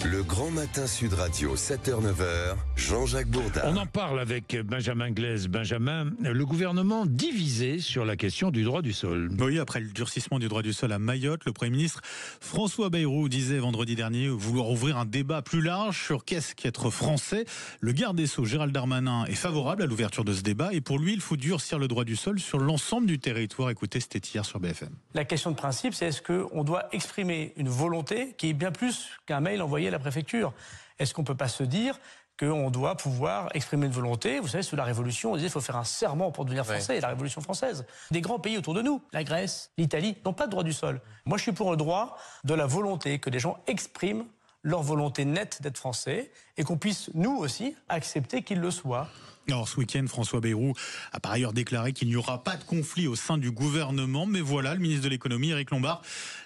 Le Grand Matin Sud Radio, 7h-9h, Jean-Jacques Bourdin. On en parle avec Benjamin Glaise. Benjamin, le gouvernement divisé sur la question du droit du sol. Oui, après le durcissement du droit du sol à Mayotte, le Premier ministre François Bayrou disait vendredi dernier vouloir ouvrir un débat plus large sur qu'est-ce qu'être français. Le garde des Sceaux, Gérald Darmanin, est favorable à l'ouverture de ce débat et pour lui, il faut durcir le droit du sol sur l'ensemble du territoire. Écoutez, c'était hier sur BFM. La question de principe, c'est est-ce qu'on doit exprimer une volonté qui est bien plus qu'un mail envoyé à la préfecture? Est-ce qu'on ne peut pas se dire qu'on doit pouvoir exprimer une volonté? Vous savez, sous la Révolution, on disait qu'il faut faire un serment pour devenir français, et la Révolution française. Des grands pays autour de nous, la Grèce, l'Italie, n'ont pas de droit du sol. Moi, je suis pour le droit de la volonté, que les gens expriment leur volonté nette d'être français, et qu'on puisse, nous aussi, accepter qu'ils le soient. Alors ce week-end, François Bayrou a par ailleurs déclaré qu'il n'y aura pas de conflit au sein du gouvernement. Mais voilà, le ministre de l'économie, Éric Lombard,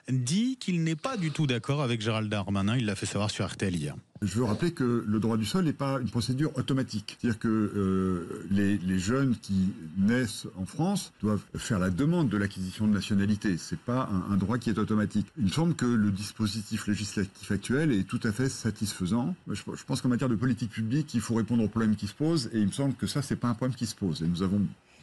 dit qu'il n'est pas du tout d'accord avec Gérald Darmanin. Il l'a fait savoir sur RTL hier. Je veux rappeler que le droit du sol n'est pas une procédure automatique. C'est-à-dire que les jeunes qui naissent en France doivent faire la demande de l'acquisition de nationalité. C'est pas un droit qui est automatique. Il me semble que le dispositif législatif actuel est tout à fait satisfaisant. Je pense qu'en matière de politique publique, il faut répondre aux problèmes qui se posent, et il me semble que ça, c'est pas un problème qui se pose. Et nous avons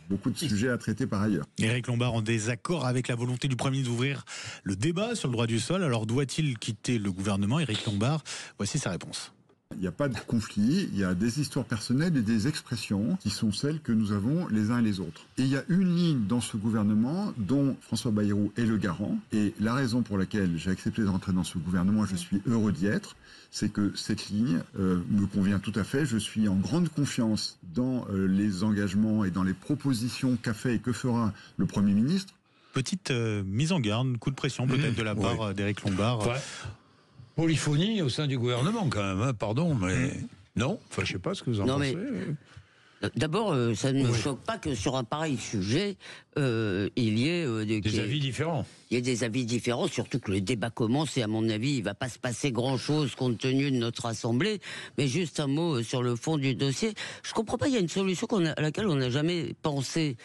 beaucoup de sujets à traiter par ailleurs. Éric Lombard en désaccord avec la volonté du Premier ministre d'ouvrir le débat sur le droit du sol. Alors doit-il quitter le gouvernement? Éric Lombard, voici sa réponse. Il n'y a pas de conflit, il y a des histoires personnelles et des expressions qui sont celles que nous avons les uns et les autres. Et il y a une ligne dans ce gouvernement dont François Bayrou est le garant. Et la raison pour laquelle j'ai accepté de rentrer dans ce gouvernement, je suis heureux d'y être, c'est que cette ligne me convient tout à fait. Je suis en grande confiance dans les engagements et dans les propositions qu'a fait et que fera le Premier ministre. Petite mise en garde, coup de pression peut-être de la part d'Éric Lombard. Ouais. Polyphonie au sein du gouvernement quand même, hein, pardon, mais non, enfin je sais pas ce que vous en pensez. D'abord, ça ne me choque pas que sur un pareil sujet, il y ait des avis différents. Il y a des avis différents, surtout que le débat commence et à mon avis, il va pas se passer grand-chose compte tenu de notre assemblée. Mais juste un mot sur le fond du dossier. Je comprends pas, il y a une solution à laquelle on n'a jamais pensé,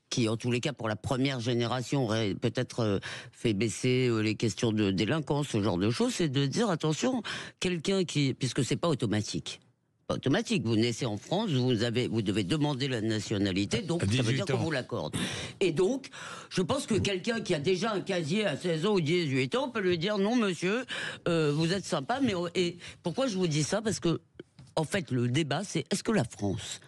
qui, en tous les cas, pour la première génération, aurait peut-être fait baisser les questions de délinquance, ce genre de choses, c'est de dire, attention, quelqu'un qui... Puisque c'est pas automatique. Pas automatique. Vous naissez en France, vous devez demander la nationalité, donc ça veut dire qu'on vous l'accorde. Et donc, je pense que quelqu'un qui a déjà un casier à 16 ans ou 18 ans peut lui dire, non, monsieur, vous êtes sympa, mais... Et pourquoi je vous dis ça? Parce que, en fait, le débat, c'est, est-ce que la France...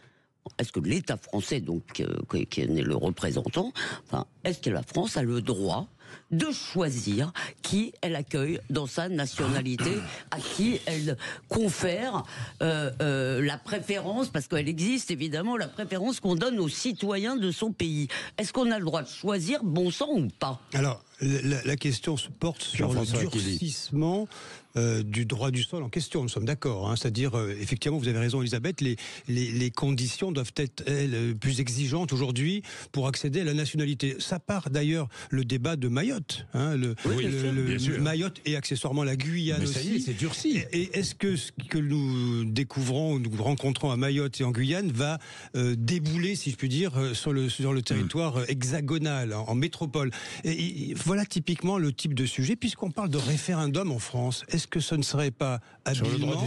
Est-ce que l'État français, donc, qui est le représentant, enfin, est-ce que la France a le droit de choisir qui elle accueille dans sa nationalité, à qui elle confère la préférence, parce qu'elle existe évidemment, la préférence qu'on donne aux citoyens de son pays. Est-ce qu'on a le droit de choisir, bon sang ou pas? Alors, la question se porte sur le durcissement du droit du sol en question, nous sommes d'accord, hein, c'est-à-dire, effectivement, vous avez raison Elisabeth, les conditions doivent être, elles, plus exigeantes aujourd'hui pour accéder à la nationalité. Ça part d'ailleurs le débat de Mayotte, hein, bien sûr. Mayotte et accessoirement la Guyane. Mais ça aussi. Y est, c'est durci. Et est-ce que ce que nous découvrons, nous rencontrons à Mayotte et en Guyane va débouler, si je puis dire, sur le territoire hexagonal, en métropole? Et voilà typiquement le type de sujet, puisqu'on parle de référendum en France. Est-ce que ce ne serait pas habilement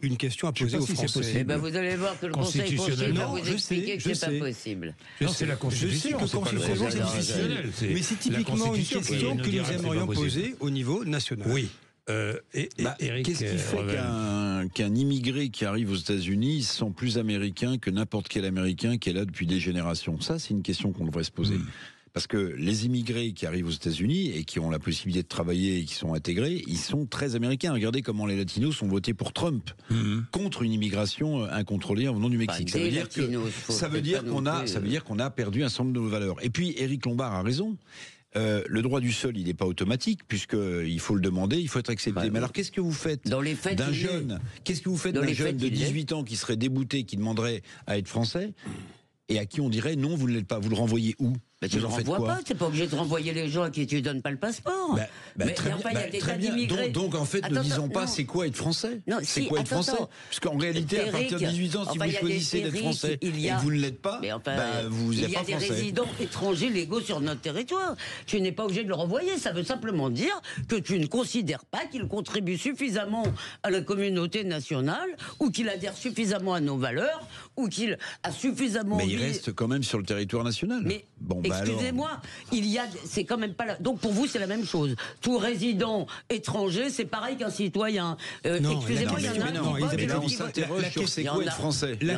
une question à poser aux Français? Eh ben, vous allez voir que le Conseil constitutionnel va vous expliquer que c'est pas possible. Non, c'est la Constitution. Je sais que constitutionnellement c'est difficile, mais c'est typiquement une question que nous aimerions poser au niveau national. Oui. Qu'est-ce qui fait qu'un immigré qui arrive aux États-Unis se sent plus américain que n'importe quel Américain qui est là depuis des générations? Ça, c'est une question qu'on devrait se poser. Parce que les immigrés qui arrivent aux États-Unis et qui ont la possibilité de travailler et qui sont intégrés, ils sont très américains. Regardez comment les Latinos sont votés pour Trump contre une immigration incontrôlée en venant du Mexique. Ça veut dire qu'on a perdu un certain nombre de nos valeurs. Et puis Éric Lombard a raison. Le droit du sol, il n'est pas automatique puisqu'il faut le demander, il faut être accepté. Mais alors, qu'est-ce que vous faites d'un jeune de 18 ans qui serait débouté, qui demanderait à être français et à qui on dirait non, vous ne l'êtes pas, vous le renvoyez où? Mais tu ne renvoies pas, tu n'es pas obligé de renvoyer les gens à qui tu ne donnes pas le passeport. Très bien. Donc en fait, ne disons pas c'est quoi être français. C'est quoi être français. Puisqu'en réalité, à partir de 18 ans, si vous choisissez d'être français et que vous ne l'êtes pas, vous n'êtes pas français. Il y a des résidents étrangers légaux sur notre territoire. Tu n'es pas obligé de le renvoyer. Ça veut simplement dire que tu ne considères pas qu'il contribue suffisamment à la communauté nationale, ou qu'il adhère suffisamment à nos valeurs, ou qu'il a suffisamment... Mais il reste quand même sur le territoire national. Mais excusez-moi, c'est quand même pas là. Donc pour vous, c'est la même chose. Tout résident étranger, c'est pareil qu'un citoyen. Excusez-moi, il y en a mais on s'interroge sur c'est quoi être français. La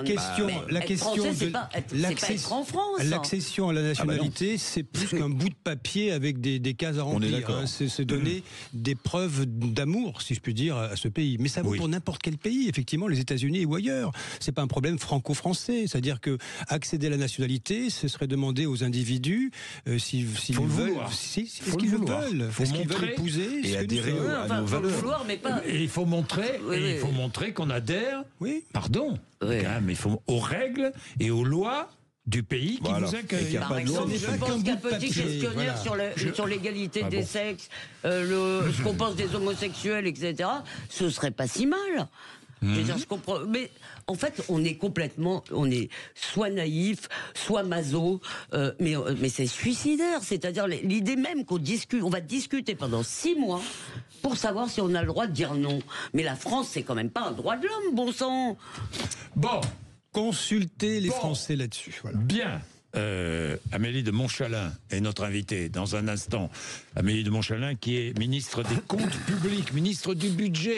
question c'est pas être en France. L'accession à la nationalité, c'est plus qu'un bout de papier avec des cases à remplir. C'est donner des preuves d'amour, si je puis dire, à ce pays. Mais ça vaut pour n'importe quel pays, effectivement, les États-Unis ou ailleurs. C'est pas un problème franco-français. C'est-à-dire que accéder à la nationalité, ce serait demander aux individus s'ils veulent, est-ce qu'ils le veulent, est-ce qu'ils veulent épouser et adhérer à nos valeurs. Et il faut montrer qu'on adhère. Oui. Pardon. Mais il faut aux règles et aux lois du pays qui vous accueille. Par exemple, je pense qu'un petit questionnaire sur l'égalité des sexes, ce qu'on pense des homosexuels, etc., ce serait pas si mal. Je veux dire, je comprends. Mais en fait, on est soit naïf, soit maso, mais c'est suicidaire. C'est-à-dire l'idée même on va discuter pendant 6 mois pour savoir si on a le droit de dire non. Mais la France, c'est quand même pas un droit de l'homme, bon sang. Bon. Consultez les Français là-dessus. Voilà. Bien. Amélie de Montchalin est notre invitée dans un instant. Amélie de Montchalin qui est ministre des Comptes Publics, ministre du Budget.